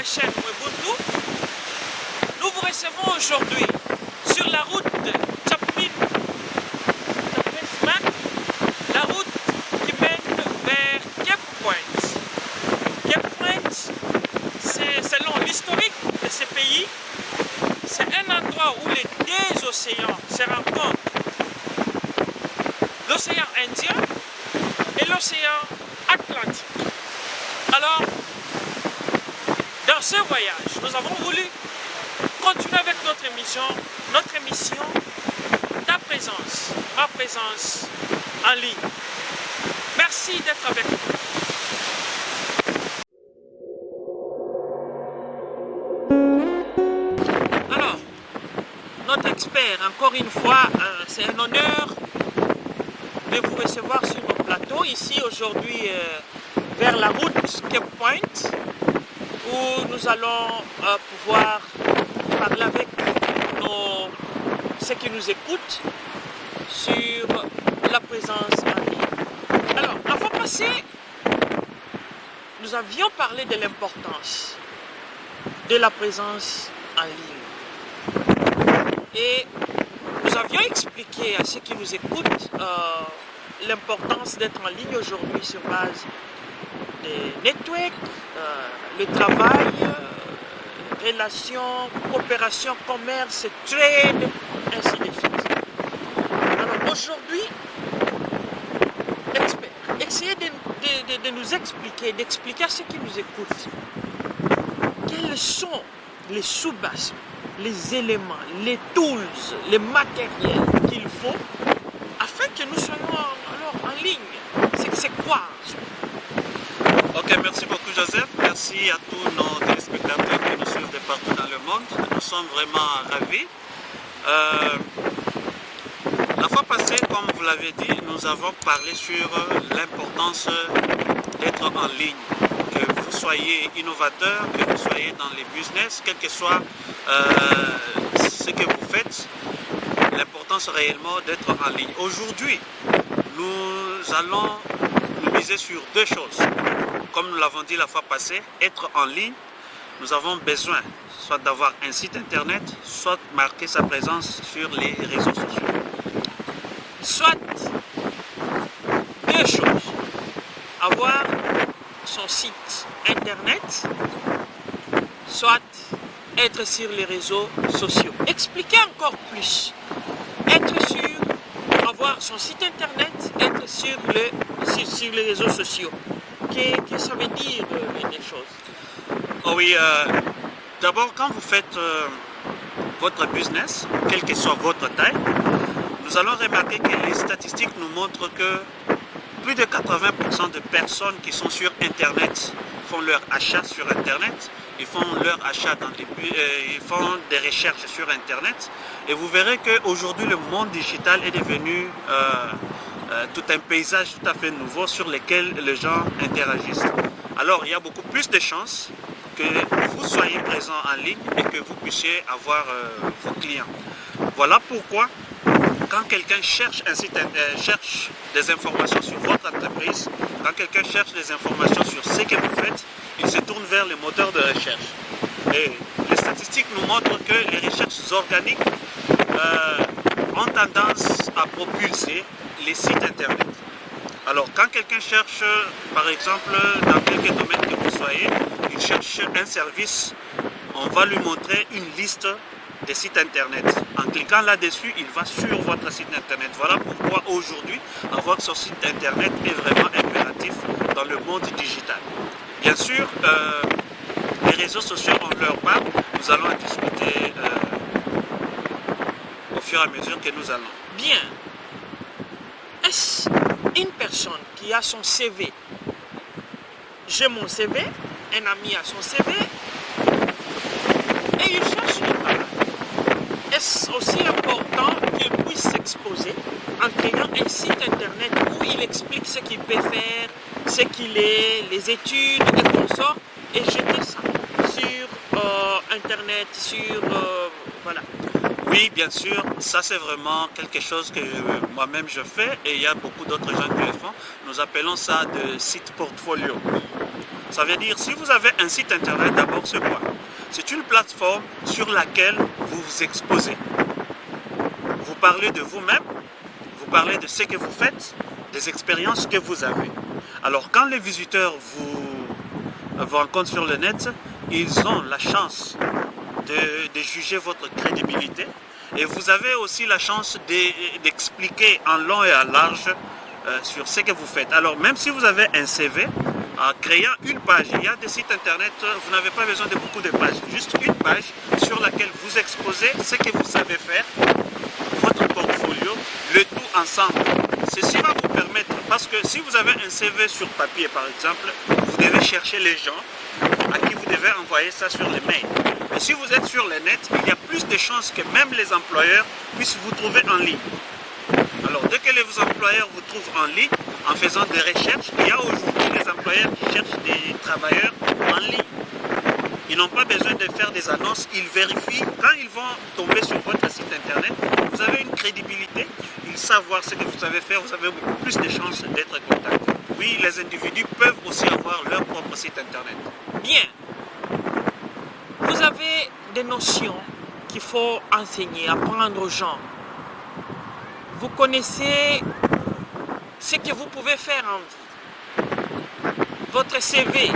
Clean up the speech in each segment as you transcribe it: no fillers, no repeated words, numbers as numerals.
chaîne Ubuntu. Nous vous recevons aujourd'hui sur la route Chapman, la route qui mène vers Cape Point. Cape Point, c'est selon l'historique de ce pays, c'est un endroit où les deux océans se rencontrent. L'océan Indien et l'océan Atlantique. Alors, dans ce voyage, nous avons voulu continuer avec notre émission, ta présence, ma présence en ligne. Merci d'être avec nous. Alors, notre expert, encore une fois, c'est un honneur de vous recevoir sur nos plateaux, ici aujourd'hui vers la route Cape Point, où nous allons pouvoir parler avec ceux qui nous écoutent sur la présence en ligne. Alors, la fois passée, nous avions parlé de l'importance de la présence en ligne. Et nous avions expliqué à ceux qui nous écoutent l'importance d'être en ligne aujourd'hui sur base des networks, le travail, relations, coopération, commerce, trade, ainsi de suite. Alors aujourd'hui, expert, essayez de nous expliquer, d'expliquer à ceux qui nous écoutent quels sont les sous-bases, les éléments, les tools, les matériels qu'il faut afin que nous soyons alors en ligne. C'est quoi? Ok, merci beaucoup Joseph, merci à tous nos téléspectateurs qui nous suivent de partout dans le monde. Nous sommes vraiment ravis. La fois passée, comme vous l'avez dit, nous avons parlé sur l'importance d'être en ligne. Que vous soyez innovateur, que vous soyez dans les business, quel que soit ce que vous faites, l'importance réellement d'être en ligne. Aujourd'hui, nous allons nous miser sur deux choses. Comme nous l'avons dit la fois passée, être en ligne, nous avons besoin soit d'avoir un site internet, soit marquer sa présence sur les réseaux sociaux. Soit deux choses. Avoir son site internet, soit être sur les réseaux sociaux. Expliquez encore plus. Être sur, avoir son site internet, être sur les réseaux sociaux. Qu'est-ce que ça veut dire les choses? Oh oui, d'abord quand vous faites votre business, quelle que soit votre taille, nous allons remarquer que les statistiques nous montrent que plus de 80% de personnes qui sont sur Internet font leur achat sur Internet, ils font leur achat ils font des recherches sur Internet, et vous verrez qu'aujourd'hui le monde digital est devenu tout un paysage tout à fait nouveau sur lequel les gens interagissent. Alors il y a beaucoup plus de chances que vous soyez présent en ligne et que vous puissiez avoir vos clients. Voilà pourquoi quand quelqu'un cherche cherche des informations sur votre entreprise, quand quelqu'un cherche des informations sur ce que vous faites, il se tourne vers les moteurs de recherche. Et les statistiques nous montrent que les recherches organiques ont tendance à propulser les sites internet. Alors quand quelqu'un cherche, par exemple, dans quelque domaine que vous soyez, il cherche un service, on va lui montrer une liste des sites internet. En cliquant là-dessus, il va sur votre site internet. Voilà pourquoi aujourd'hui, avoir son site internet est vraiment impératif dans le monde digital. Bien sûr, les réseaux sociaux ont leur part. Nous allons en discuter au fur et à mesure que nous allons. Bien. Est-ce une personne qui a son CV? J'ai mon CV, un ami a son CV, et il cherche du travail. Est-ce aussi important qu'il puisse s'exposer en créant un site internet où il explique ce qu'il peut faire, ce qu'il est, les études et consorts, et jeter ça sur internet, sur Voilà. Oui, bien sûr, ça c'est vraiment quelque chose que moi-même je fais et il y a beaucoup d'autres gens qui le font. Nous appelons ça de site portfolio. Ça veut dire, si vous avez un site internet, d'abord c'est quoi? C'est une plateforme sur laquelle vous vous exposez. Vous parlez de vous-même, vous parlez de ce que vous faites, des expériences que vous avez. Alors quand les visiteurs vous rencontrent sur le net, ils ont la chance de juger votre crédibilité et vous avez aussi la chance d'expliquer en long et en large sur ce que vous faites. Alors même si vous avez un CV, en créant une page, il y a des sites internet, vous n'avez pas besoin de beaucoup de pages, juste une page sur laquelle vous exposez ce que vous savez faire, votre portfolio, le tout ensemble. Ceci va vous permettre, parce que si vous avez un CV sur papier par exemple, vous devez chercher les gens à qui vous devez envoyer ça sur les mails. Mais si vous êtes sur le net, il y a plus de chances que même les employeurs puissent vous trouver en ligne. Alors dès que les employeurs vous trouvent en ligne, en faisant des recherches, il y a aujourd'hui des employeurs qui cherchent des travailleurs en ligne. Ils n'ont pas besoin de faire des annonces, ils vérifient. Quand ils vont tomber sur votre site internet, vous avez une crédibilité, ils savent voir ce que vous savez faire, vous avez beaucoup plus de chances d'être contacté. Oui, les individus peuvent aussi avoir leur propre site internet. Bien. Vous avez des notions qu'il faut enseigner, apprendre aux gens. Vous connaissez ce que vous pouvez faire en vie. Votre CV,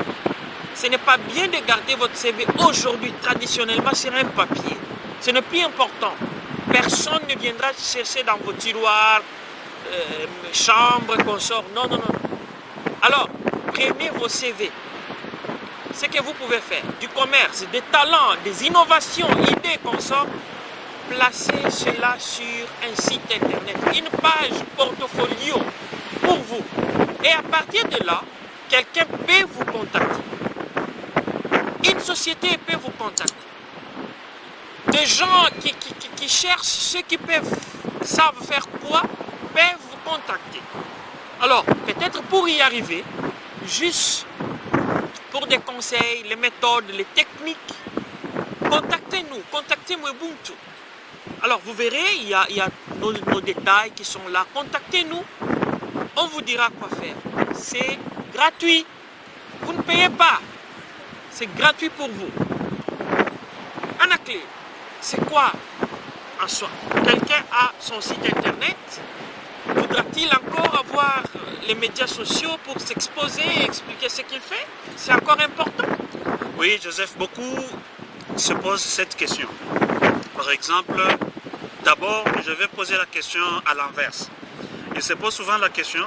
ce n'est pas bien de garder votre CV aujourd'hui traditionnellement sur un papier. Ce n'est plus important. Personne ne viendra chercher dans vos tiroirs, chambres, consorts. Non, non, non. Alors, prenez vos CV. Ce que vous pouvez faire, du commerce, des talents, des innovations, idées, consorts. Placez cela sur un site internet, une page portfolio pour vous. Et à partir de là, quelqu'un peut vous contacter. Une société peut vous contacter. Des gens qui cherchent ceux qui savent faire quoi, peuvent vous contacter. Alors, peut-être pour y arriver, juste pour des conseils, les méthodes, les techniques, contactez-nous, contactez Ubuntu. Alors, vous verrez, il y a nos détails qui sont là. Contactez-nous, on vous dira quoi faire. C'est gratuit. Vous ne payez pas. C'est gratuit pour vous. Anaclé, c'est quoi en soi? Quelqu'un a son site internet. Voudra-t-il encore avoir les médias sociaux pour s'exposer et expliquer ce qu'il fait? C'est encore important. Oui, Joseph, beaucoup se posent cette question. Par exemple, d'abord, je vais poser la question à l'inverse. Ils se posent souvent la question,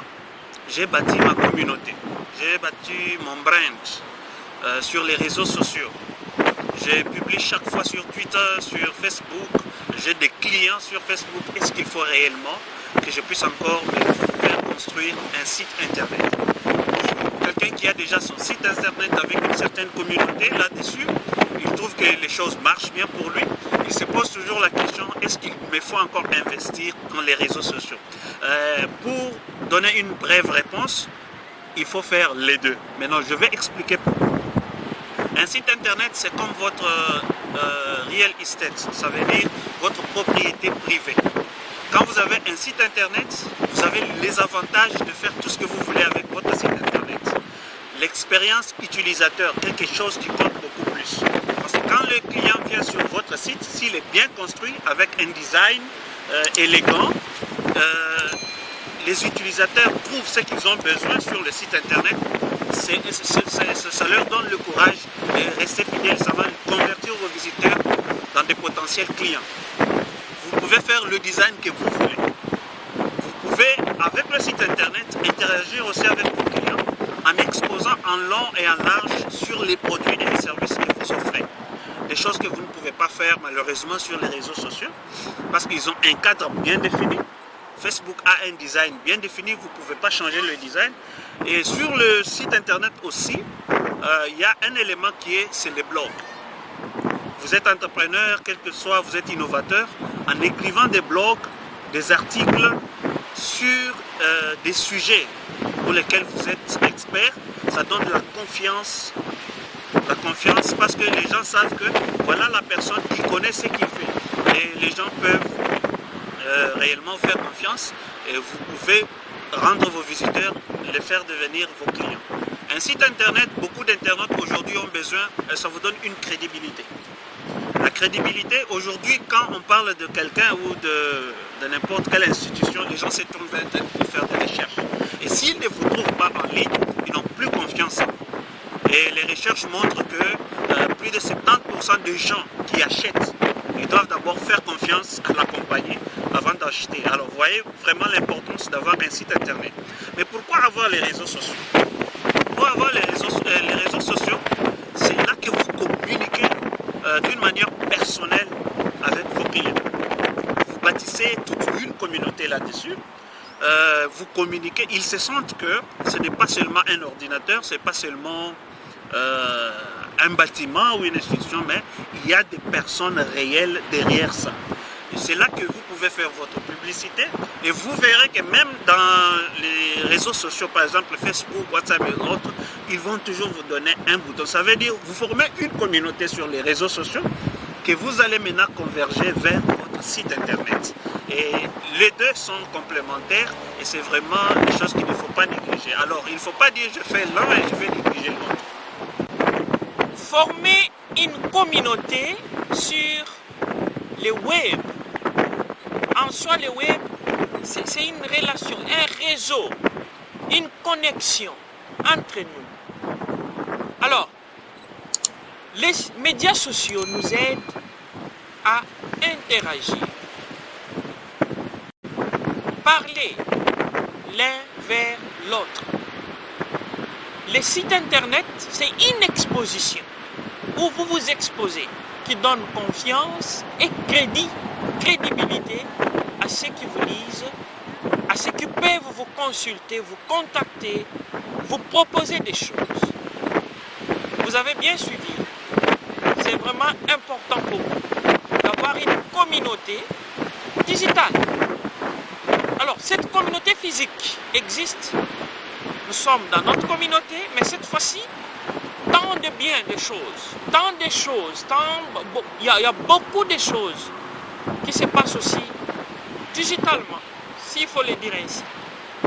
j'ai bâti ma communauté, j'ai bâti mon brand sur les réseaux sociaux. Je publie chaque fois sur Twitter, sur Facebook, j'ai des clients sur Facebook. Est-ce qu'il faut réellement que je puisse encore me faire construire un site internet? Quelqu'un qui a déjà son site internet avec une certaine communauté là-dessus, il trouve que les choses marchent bien pour lui. Il se pose toujours la question, est-ce qu'il me faut encore investir dans les réseaux sociaux? Pour donner une brève réponse, il faut faire les deux. Maintenant, je vais expliquer pourquoi. Un site internet, c'est comme votre real estate, ça veut dire votre propriété privée. Quand vous avez un site internet, vous avez les avantages de faire tout ce que vous voulez avec votre site internet. L'expérience utilisateur, quelque chose qui compte beaucoup plus. Parce que quand le client vient sur votre site, s'il est bien construit, avec un design élégant, les utilisateurs trouvent ce qu'ils ont besoin sur le site internet. Ça leur donne le courage de rester fidèles, ça va convertir vos visiteurs dans des potentiels clients. Vous pouvez faire le design que vous voulez. Vous pouvez, avec le site internet, interagir aussi avec vos clients en exposant en long et en large sur les produits et les services que vous offrez. Des choses que vous ne pouvez pas faire malheureusement sur les réseaux sociaux parce qu'ils ont un cadre bien défini. Facebook a un design bien défini, vous ne pouvez pas changer le design. Et sur le site internet aussi, il y a un élément c'est les blogs. Vous êtes entrepreneur, quel que soit, vous êtes innovateur, en écrivant des blogs, des articles sur des sujets pour lesquels vous êtes expert, ça donne la confiance. La confiance parce que les gens savent que voilà la personne qui connaît ce qu'il fait. et les gens peuvent réellement vous faire confiance et vous pouvez rendre vos visiteurs, les faire devenir vos clients. Un site internet, beaucoup d'internautes aujourd'hui ont besoin, ça vous donne une crédibilité. La crédibilité, aujourd'hui, quand on parle de quelqu'un ou de n'importe quelle institution, les gens se tournent vers Internet pour faire des recherches. Et s'ils ne vous trouvent pas en ligne, ils n'ont plus confiance en vous. Et les recherches montrent que plus de 70% des gens qui achètent, ils doivent d'abord faire confiance à la compagnie avant d'acheter. Alors, vous voyez vraiment l'importance d'avoir un site internet. Mais pourquoi avoir les réseaux sociaux? Pour avoir les réseaux sociaux, c'est là que vous communiquez d'une manière personnelle avec vos clients. Vous bâtissez toute une communauté là-dessus. Vous communiquez, ils se sentent que ce n'est pas seulement un ordinateur, ce n'est pas seulement un bâtiment ou une institution, mais il y a des personnes réelles derrière ça. Et c'est là que vous pouvez faire votre publicité et vous verrez que même dans les réseaux sociaux, par exemple Facebook, WhatsApp et autres, ils vont toujours vous donner un bouton. Ça veut dire vous formez une communauté sur les réseaux sociaux que vous allez maintenant converger vers votre site internet. Et les deux sont complémentaires et c'est vraiment des choses qu'il ne faut pas négliger. Alors, il ne faut pas dire je fais l'un et je vais négliger l'autre. Former une communauté sur le web. En soi, le web, c'est une relation, un réseau, une connexion entre nous. Alors, les médias sociaux nous aident à interagir, parler l'un vers l'autre. Les sites internet, c'est une exposition où vous vous exposez, qui donne confiance et crédibilité à ceux qui vous lisent, à ceux qui peuvent vous consulter, vous contacter, vous proposer des choses. Vous avez bien suivi. C'est vraiment important pour vous d'avoir une communauté digitale. Alors, cette communauté physique existe. Nous sommes dans notre communauté, mais cette fois-ci, tant de bien de choses, il y a beaucoup de choses qui se passent aussi digitalement, s'il faut le dire ainsi.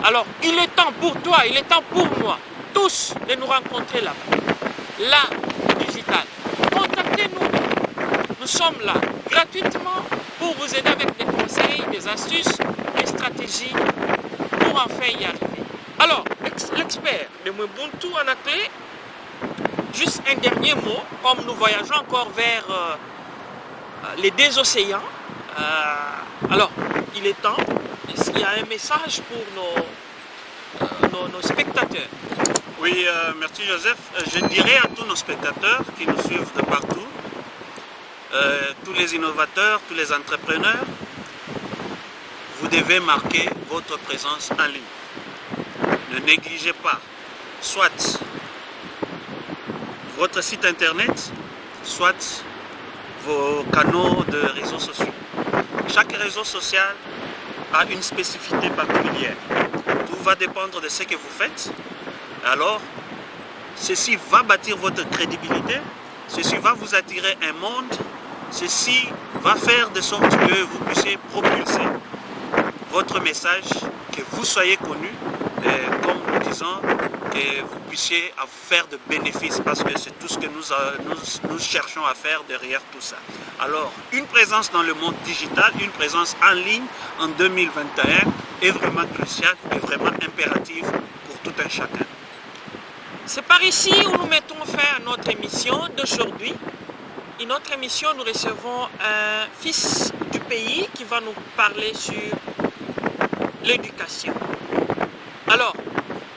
Alors, il est temps pour toi, il est temps pour moi, tous, de nous rencontrer là-bas. Là, digital. Contactez-nous. Nous sommes là gratuitement pour vous aider avec des conseils, des astuces, des stratégies pour enfin y arriver. Alors, l'expert de Ubuntu en a clé. Juste un dernier mot, comme nous voyageons encore vers les deux océans. Alors, il est temps, il y a un message pour nos spectateurs. Oui, merci Joseph. Je dirais à tous nos spectateurs qui nous suivent de partout, tous les innovateurs, tous les entrepreneurs, vous devez marquer votre présence en ligne. Ne négligez pas, soit votre site internet, soit vos canaux de réseaux sociaux. Chaque réseau social a une spécificité particulière. Tout va dépendre de ce que vous faites. Alors, ceci va bâtir votre crédibilité, ceci va vous attirer un monde, ceci va faire de sorte que vous puissiez propulser votre message, que vous soyez connu, comme nous disons, que vous puissiez faire de bénéfices, parce que c'est tout ce que nous cherchons à faire derrière tout ça. Alors, une présence dans le monde digital, une présence en ligne en 2021 est vraiment cruciale et vraiment impérative pour tout un chacun. C'est par ici où nous mettons fin à notre émission d'aujourd'hui. Une autre émission, nous recevons un fils du pays qui va nous parler sur l'éducation. Alors,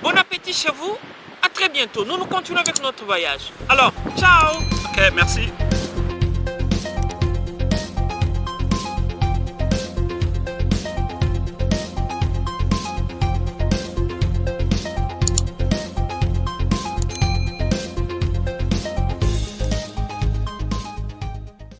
bon appétit chez vous. À très bientôt. Nous continuons avec notre voyage. Alors, ciao. Ok, merci.